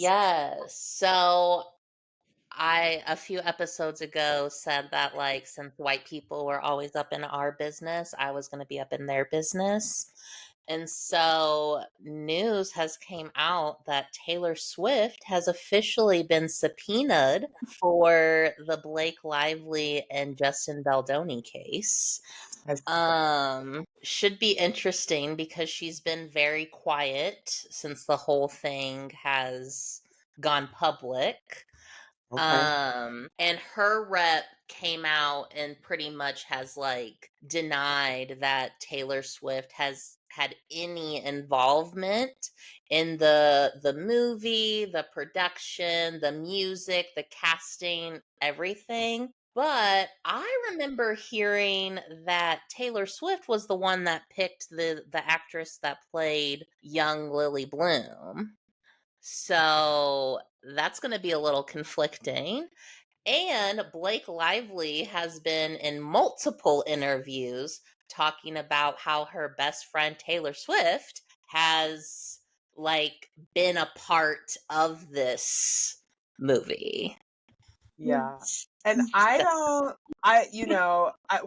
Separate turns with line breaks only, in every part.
Yes. So I, a few episodes ago, said that, like, since white people were always up in our business, I was going to be up in their business. And so news has came out that Taylor Swift has officially been subpoenaed for the Blake Lively and Justin Baldoni case.
I-
Should be interesting because she's been very quiet since the whole thing has gone public.
Okay.
And her rep came out and pretty much has like denied that Taylor Swift has had any involvement in the movie, the production, the music, the casting, everything. But I remember hearing that Taylor Swift was the one that picked the actress that played young Lily Bloom. So that's going to be a little conflicting. And Blake Lively has been in multiple interviews talking about how her best friend Taylor Swift has like been a part of this movie.
Yeah. And
That's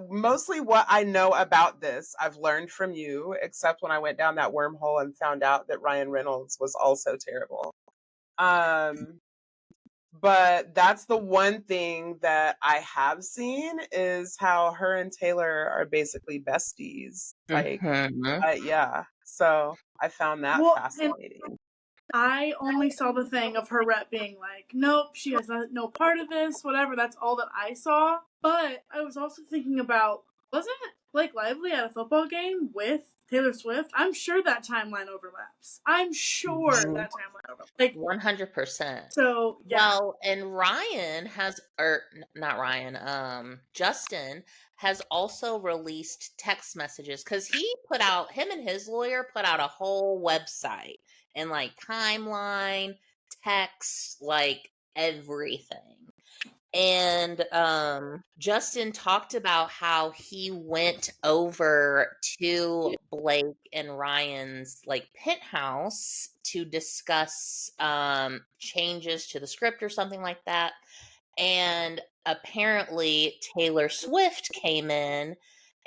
mostly what I know about this, I've learned from you, except when I went down that wormhole and found out that Ryan Reynolds was also terrible. Um, but that's the one thing that I have seen is how her and Taylor are basically besties. Like,
Mhm.
yeah. So I found that
Well, and
fascinating.
I only saw the thing of her rep being like, nope, she has no part of this, whatever. That's all that I saw. But I was also thinking about, wasn't Blake Lively at a football game with Taylor Swift? I'm sure that timeline overlaps. I'm sure
Mhm.
that timeline overlaps. Like,
100%.
so, yeah.
Well, and Ryan has, or not Ryan, Justin has also released text messages because him and his lawyer put out a whole website and like timeline, text, like everything. And Justin talked about how he went over to Blake and Ryan's like penthouse to discuss changes to the script or something like that. And apparently Taylor Swift came in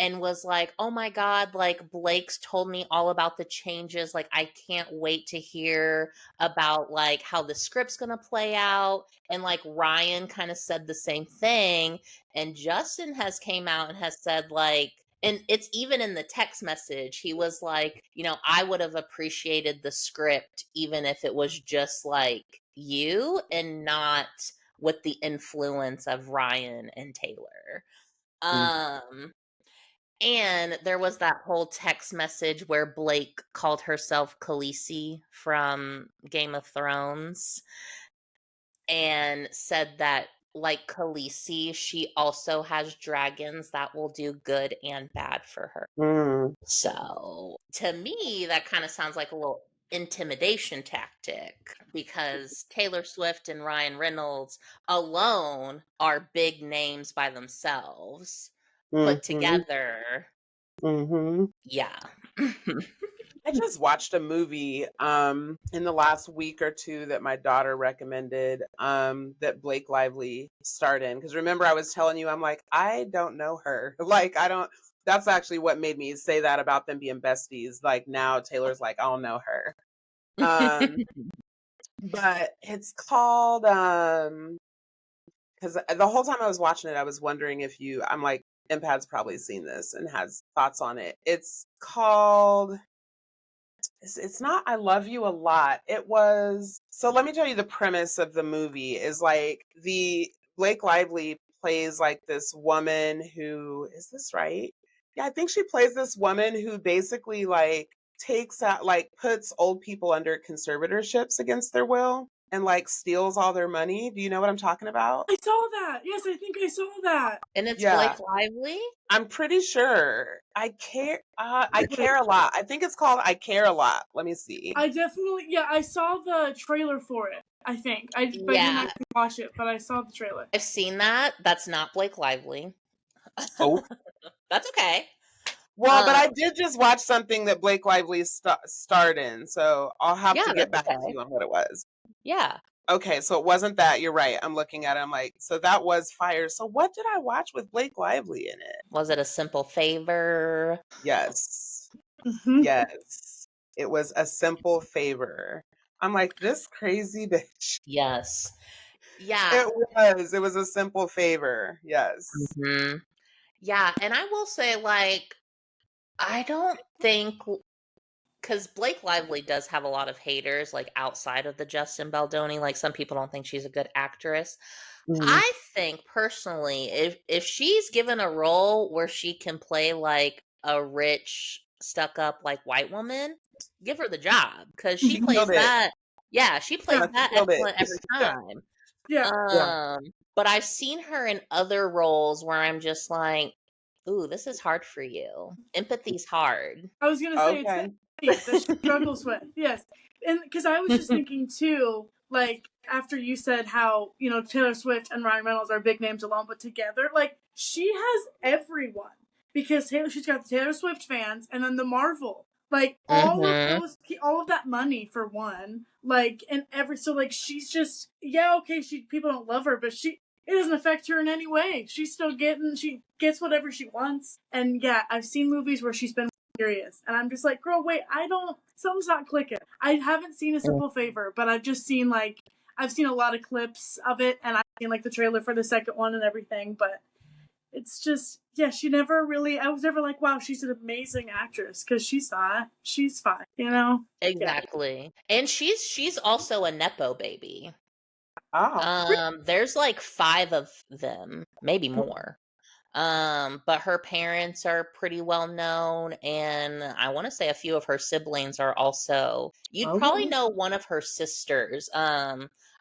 and was like, "Oh my god, like Blake's told me all about the changes. Like I can't wait to hear about like how the script's going to play out." And like Ryan kind of said the same thing, and Justin has came out and has said like, and it's even in the text message, he was like, I would have appreciated the script even if it was just like you and not with the influence of Ryan and Taylor. Um and there was that whole text message where Blake called herself Khaleesi from Game of Thrones and said that, like Khaleesi, she also has dragons that will do good and bad for her.
Mm.
So, to me, that kind of sounds like a little intimidation tactic because Taylor Swift and Ryan Reynolds alone are big names by themselves. Put
Mhm.
together,
Mhm.
yeah.
I just watched a movie in the last week or two that my daughter recommended that Blake Lively starred in. Because remember, I was telling you, I'm like, I don't know her. Like, I don't. That's actually what made me say that about them being besties. Like now, Taylor's like, I don't know her. But it's called because the whole time I was watching it, I was wondering if I'm like, Impact's probably seen this and has thoughts on it. It's called. It's not I Love You a Lot. It was so let me tell you the premise of the movie is like the Blake Lively plays like this woman who is this right? Yeah, I think she plays this woman who basically like takes out like puts old people under conservatorships against their will and like steals all their money. Do you know what I'm talking about?
I saw that. Yes, I think I saw that.
And it's
Yeah.
Blake Lively?
I'm pretty sure. I care a lot. I think it's called I Care a Lot. Let me see.
I definitely, yeah, I saw the trailer for it, I think. But I didn't
Yeah,
actually watch it, but I saw the trailer.
I've seen that. That's not Blake Lively.
Oh.
That's okay.
Well, but I did just watch something that Blake Lively starred in, so I'll have to
Yeah,
get
that's
back to
okay.
you on what it was.
Yeah.
Okay, so it wasn't that. You're right. I'm looking at it. I'm like, so that was fire. So what did I watch with Blake Lively in it?
Was it A Simple Favor?
Yes.
Mhm.
Yes. It was A Simple Favor. I'm like, this crazy bitch.
Yes. Yeah.
It was A Simple Favor. Yes.
Mhm. Yeah, and I will say, like, I don't think because Blake Lively does have a lot of haters, like, outside of the Justin Baldoni, like, some people don't think she's a good actress.
Mhm.
I think, personally, if she's given a role where she can play, like, a rich, stuck-up, like, white woman, give her the job, because she
She
plays
killed it.
that yeah, she plays
Yeah.
She
that
killed it.
excellent every
Yeah.
time.
Yeah.
Yeah.
But I've seen her in other roles where I'm just like, "Ooh, this is hard for you. Empathy's hard."
I was gonna say it's the
Okay.
empathy that she struggles with. Yes, and because I was just thinking too, like after you said how Taylor Swift and Ryan Reynolds are big names alone, but together, like she has everyone because she's got the Taylor Swift fans and then the Marvel, like
Mhm.
all of that money for one, like and so like she's just okay. People don't love her, but it doesn't affect her in any way. She gets whatever she wants, and yeah, I've seen movies where she's been serious. And I'm just like, girl, wait, something's not clicking. I haven't seen A Simple Favor, but I've seen a lot of clips of it, and I've seen like the trailer for the second one and everything, but it's just, yeah, I was never like, wow, she's an amazing actress, because she's not. She's fine, Yeah.
Exactly. And she's also a nepo baby.
Oh.
There's like 5 of them, maybe more. But her parents are pretty well known, and I want to say a few of her siblings are also. You'd probably
Okay.
know one of her sisters.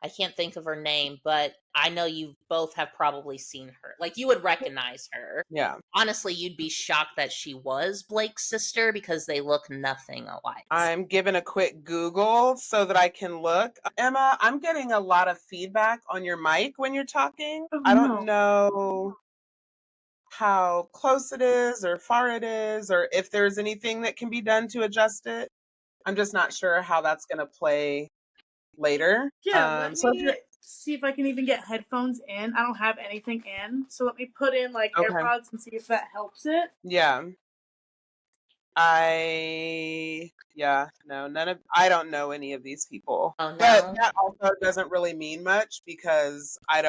I can't think of her name, but I know you both have probably seen her. Like, you would recognize her.
Yeah.
Honestly, you'd be shocked that she was Blake's sister because they look nothing alike.
I'm giving a quick Google so that I can look. Emma, I'm getting a lot of feedback on your mic when you're talking.
Oh
I don't
no.
know how close it is or far it is or if there's anything that can be done to adjust it. I'm just not sure how that's going to play later.
Yeah, let
So if
me
you're
see if I can even get headphones in. I don't have anything in, so let me put in like
okay,
AirPods and see if that helps it.
yeah, I don't know any of these people,
Oh
but
no.
that also doesn't really mean much because I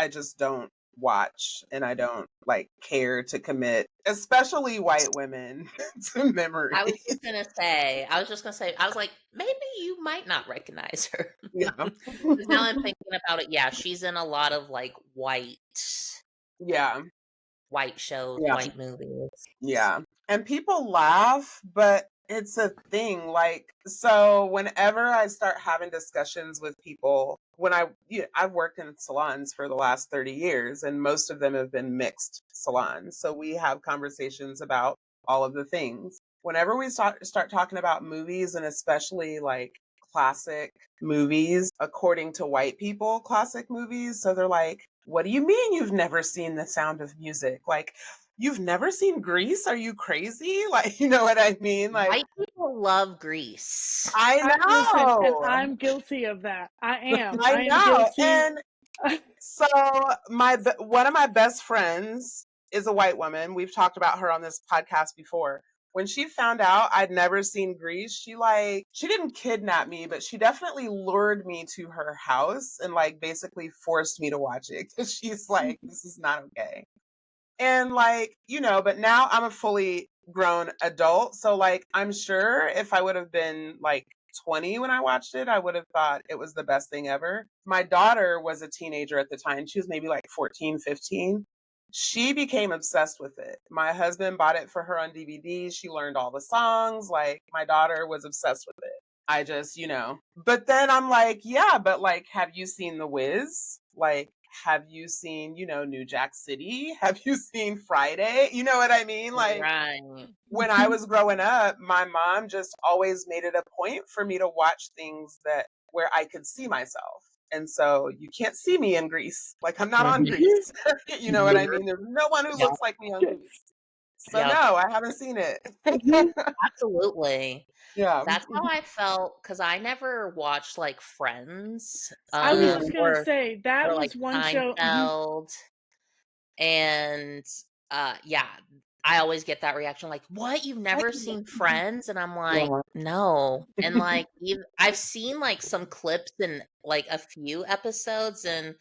just don't watch and I don't like care to commit, especially white women, to memory.
I was just gonna say, I was like, maybe you might not recognize her.
Yeah.
Because now I'm thinking about it, yeah, she's in a lot of like
Yeah.
white shows,
Yeah.
white movies.
Yeah. And people laugh, but it's a thing. Like, so whenever I start having discussions with people, I've worked in salons for the last 30 years, and most of them have been mixed salons. So we have conversations about all of the things. Whenever we start talking about movies, and especially like classic movies, according to white people, classic movies. So they're like, what do you mean you've never seen The Sound of Music? Like, you've never seen Grease? Are you crazy? Like, you know what I mean? Like,
White people love Grease.
I
Listen, and
know.
I'm guilty of that. I am.
I
I am
know.
guilty.
And so one of my best friends is a white woman. We've talked about her on this podcast before. When she found out I'd never seen Grease, she didn't kidnap me, but she definitely lured me to her house and like basically forced me to watch it because she's like, this is not okay. And like, but now I'm a fully grown adult. So like, I'm sure if I would have been like 20 when I watched it, I would have thought it was the best thing ever. My daughter was a teenager at the time. She was maybe like 14, 15. She became obsessed with it. My husband bought it for her on DVD. She learned all the songs. Like, my daughter was obsessed with it. I just, but then I'm like, yeah, but like, have you seen The Wiz? Like, have you seen, New Jack City? Have you seen Friday? You know what I mean? Like,
Right.
when I was growing up, my mom just always made it a point for me to watch things where I could see myself. And so you can't see me in Grease. Like, I'm not on
Mhm.
Grease. You know what I mean? There's no one who
Yeah.
looks like me on Grease. So
Yep.
no, I haven't seen it.
Mhm.
Absolutely.
Yeah.
That's how I felt because I never watched like Friends,
I was just gonna
or
say that
like
was one show.
Seinfeld, and yeah, I always get that reaction like, "What? You've never seen Friends?" And I'm like,
Yeah.
"No." And like I've seen like some clips in like a few episodes, and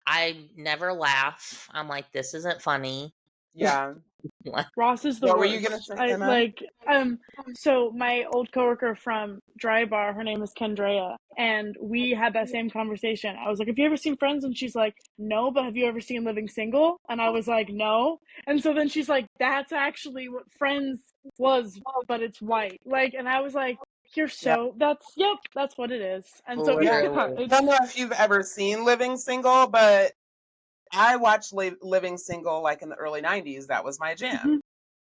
I never laugh. I'm like, "This isn't funny."
Yeah.
Ross is the
What were you gonna
worst.
say,
I
Emma?
like so my old coworker from Dry Bar, her name is Kendrea, and we had that same conversation. I was like, "Have you ever seen Friends?" And she's like, "No, but have you ever seen Living Single?" And I was like, "No." And so then she's like, "That's actually what Friends was, but it's white." Like, and I was like, "You're
Yeah.
so that's what it is." And so yeah,
Literally.
I
it's
don't know if you've ever seen Living Single, but I watched Living Single like in the early 90s. That was my jam.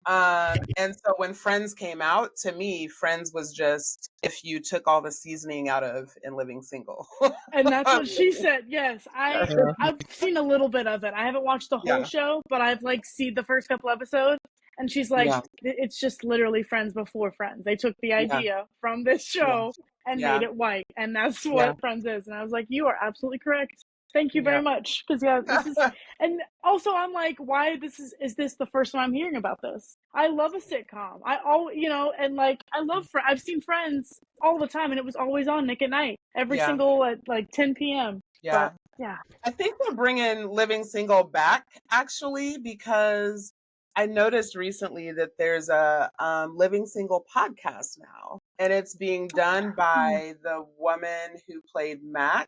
And so when Friends came out, to me, Friends was just if you took all the seasoning out of in Living Single.
and that's what she said. Yes,
Yeah.
I've seen a little bit of it. I haven't watched the whole
Yeah.
show, but I've like seen the first couple episodes. And she's like,
Yeah.
it's just literally Friends before Friends. They took the
Yeah.
idea from this
Yeah.
show and made
Yeah.
it white, and that's
Yeah.
what Friends is. And I was like, you are absolutely correct. Thank you
Yeah.
very much. Because yeah, this is, and also I'm like, why is this the first time I'm hearing about this? I love a sitcom. I all and like I love I've seen Friends all the time, and it was always on Nick at Night every
Yeah.
single at like 10 p.m.
Yeah.
But yeah,
I think they're bringing Living Single back actually because I noticed recently that there's a Living Single podcast now, and it's being done by the woman who played Max,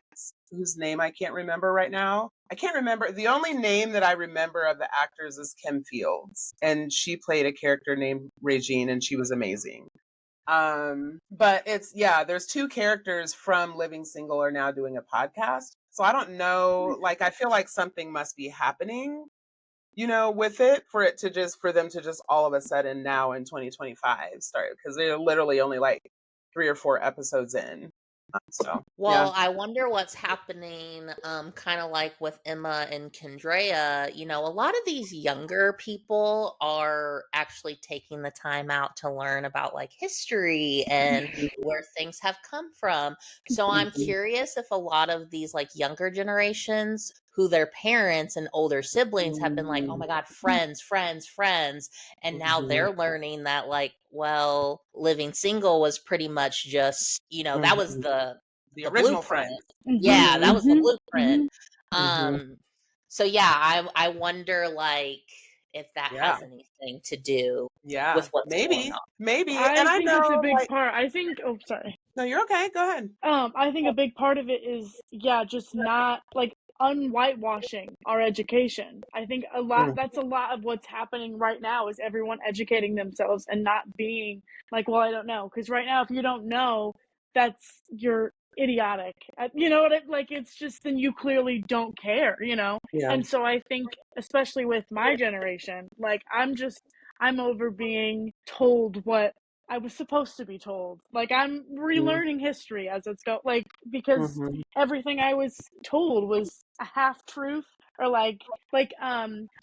whose name I can't remember right now. I can't remember. The only name that I remember of the actors is Kim Fields, and she played a character named Regine, and she was amazing. But it's there's two characters from Living Single are now doing a podcast. So I don't know, like I feel like something must be happening, with it for them to just all of a sudden now in 2025 start because they're literally only like 3 or 4 episodes in. So yeah.
Well, I wonder what's happening, kind of like with Emma and Kendrea. A lot of these younger people are actually taking the time out to learn about like history and where things have come from. So I'm curious if a lot of these like younger generations who their parents and older siblings have been like, oh my God, friends, friends, friends. And now
Mhm.
they're learning that, like, well, living single was pretty much just, that was
Mhm. The
the
original
blueprint.
Friends.
Yeah, that was the blueprint.
hmm
Hmm.
So yeah, I wonder like if that
Yeah.
has anything to do
Yeah.
with what's going
Maybe.
on.
Maybe. And
I
I
think it's a
know
big
like
part. I think. Oh, sorry.
no, you're okay. Go ahead.
I think a big part of it is, just not like unwhitewashing our education. I think that's a lot of what's happening right now is everyone educating themselves and not being like, well, I don't know. Because right now, if you don't know, you're idiotic. You know what like, it's just, then you clearly don't care.
Yeah.
And so I think, especially with my generation, like, I'm over being told what I was supposed to be told. Like, I'm relearning history as it's like, because
Mm-hmm.
everything I was told was a half truth, or I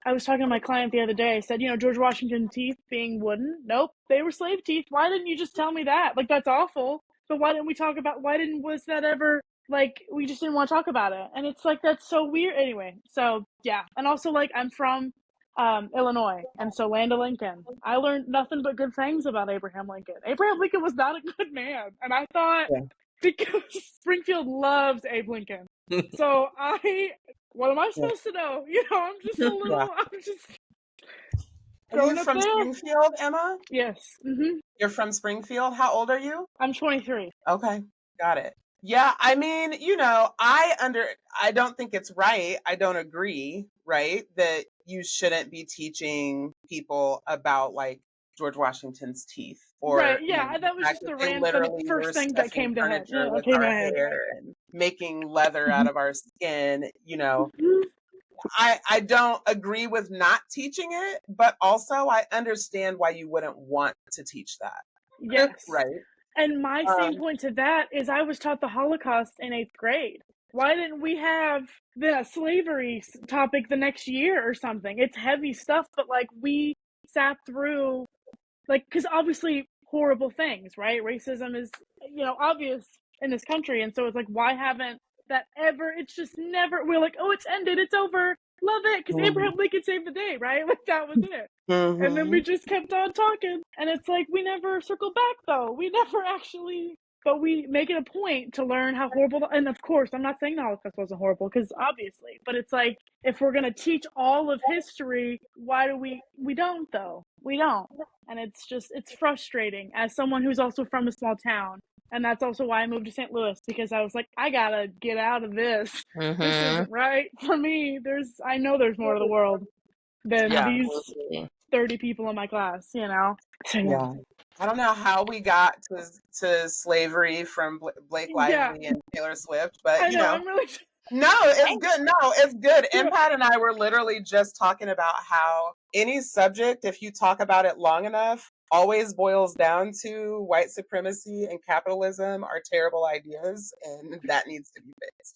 was talking to my client the other day. I said, George Washington's teeth being wooden. Nope, they were slave teeth. Why didn't you just tell me that? Like, that's awful. But why didn't was that ever, like, we just didn't want to talk about it. And it's like, that's so weird. Anyway, so yeah. And also, like, I'm from Illinois, and so Land of Lincoln. I learned nothing but good things about Abraham Lincoln. Abraham Lincoln was not a good man, and I thought,
Yeah.
because Springfield loves Abe Lincoln, so what am I
Yeah.
supposed to know? I'm just
Yeah.
I'm just
Are you
growing up
from
there.
Springfield, Emma?
Yes,
You're from Springfield. How old are you?
I'm 23.
Okay. Got it. Yeah, I mean, I don't think it's right. I don't agree, right? That you shouldn't be teaching people about like George Washington's teeth
Right?
or,
Yeah,
the
that was
fact
just
that they
the
literally were
first thing that
stuffing
came to head.
furniture with
Came to
our
my head.
hair and making leather out of our skin.
Mhm.
I don't agree with not teaching it, but also I understand why you wouldn't want to teach that.
Yes.
Right?
And my same
Um,
point to that is I was taught the Holocaust in 8th grade. Why didn't we have the slavery topic the next year or something? It's heavy stuff, but like, we sat through, like, because obviously horrible things, right? Racism is, obvious in this country. And so it's like, why haven't that ever, it's just never, we're like, oh, it's ended, it's over, love it, because Abraham Lincoln saved the day, right? Like, that was it. And then we just kept on talking. And it's like, we never circle back, though. We never actually, but we make it a point to learn how horrible, and of course, I'm not saying the Holocaust wasn't horrible, because obviously, but it's like, if we're going to teach all of history, why do we don't, though. We don't. And it's frustrating as someone who's also from a small town. And that's also why I moved to St. Louis, because I was like, I gotta get out of this. This isn't right for me. I know there's more to the world than these 30 people in my class, So,
Yeah. I don't know how we got to slavery from Blake Lively and Taylor Swift, but
I know. I'm really.
No, it's good. No, it's good. Impat and I were literally just talking about how any subject, if you talk about it long enough, always boils down to white supremacy and capitalism are terrible ideas, and that needs to be fixed.